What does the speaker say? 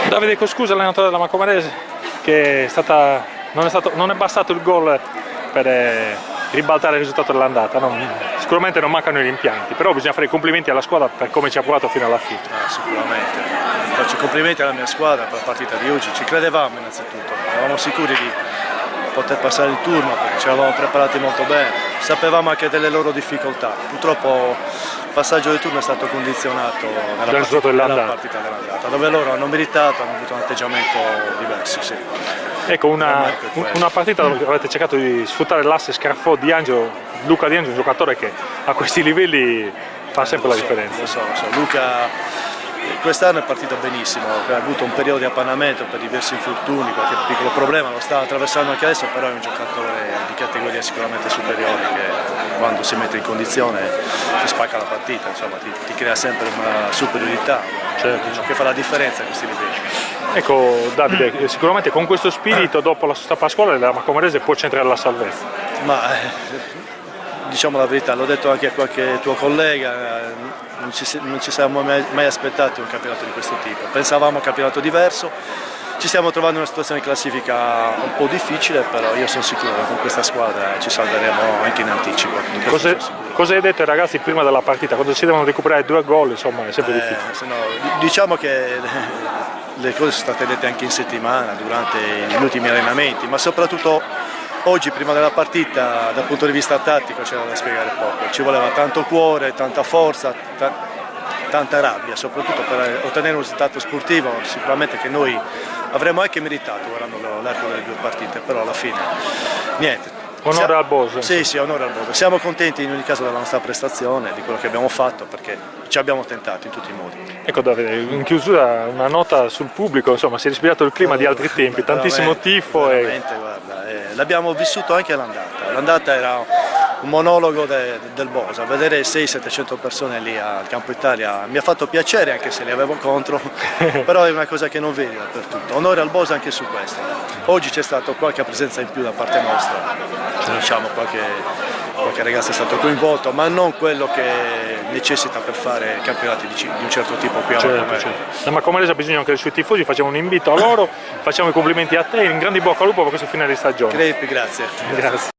Davide Coscusa, allenatore della Macomarese, che non è bastato il gol per ribaltare il risultato dell'andata. Sicuramente non mancano i rimpianti, però bisogna fare i complimenti alla squadra per come ci ha provato fino alla fine. Sicuramente, faccio i complimenti alla mia squadra per la partita di oggi, ci credevamo innanzitutto, eravamo sicuri di poter passare il turno perché ci eravamo preparati molto bene, sapevamo anche delle loro difficoltà, purtroppo il passaggio del turno è stato condizionato nella partita dell'andata, dove loro hanno meritato, hanno avuto un atteggiamento diverso. Sì. Ecco, una partita dove avete cercato di sfruttare l'asse Luca Di Angelo è un giocatore che a questi livelli fa sempre la differenza. Lo so. Luca quest'anno è partito benissimo, ha avuto un periodo di appannamento per diversi infortuni, qualche piccolo problema lo sta attraversando anche adesso, però è un giocatore di categoria sicuramente superiore che quando si mette in condizione ti spacca la partita, insomma, ti crea sempre una superiorità, certo, che fa la differenza a questi livelli. Ecco Davide, sicuramente con questo spirito dopo la sosta pasquale la Macomarese può centrare la salvezza. Ma diciamo la verità, l'ho detto anche a qualche tuo collega, non ci siamo mai aspettati un campionato di questo tipo, pensavamo a un campionato diverso, ci stiamo trovando in una situazione di classifica un po' difficile, però io sono sicuro che con questa squadra ci salveremo anche in anticipo. Cosa hai detto ai ragazzi prima della partita? Quando si devono recuperare 2 gol, insomma, è sempre difficile. Diciamo che le cose sono state dette anche in settimana, durante gli ultimi allenamenti, ma soprattutto oggi prima della partita dal punto di vista tattico c'era da spiegare poco, ci voleva tanto cuore, tanta forza, tanta rabbia, soprattutto per ottenere un risultato sportivo sicuramente che noi avremmo anche meritato guardando l'arco delle 2 partite, però alla fine niente. Onore al Boso. Sì, onore al Boso. Siamo contenti in ogni caso della nostra prestazione, di quello che abbiamo fatto, perché ci abbiamo tentato in tutti i modi. Ecco Davide, in chiusura una nota sul pubblico, insomma si è respirato il clima di altri tempi, tantissimo tifo. Veramente, guarda, l'abbiamo vissuto anche all'andata. L'andata era un monologo del Bosa, vedere 600-700 persone lì al Campo Italia mi ha fatto piacere anche se li avevo contro, però è una cosa che non vedi dappertutto. Onore al Bosa anche su questo. Oggi c'è stata qualche presenza in più da parte nostra, diciamo qualche ragazzo è stato coinvolto, ma non quello che necessita per fare campionati di un certo tipo qui a Macomarese. La Macomarese ha bisogno anche dei suoi tifosi, facciamo un invito a loro, facciamo i complimenti a te, in grandi bocca al lupo per questo fine di stagione. Grazie.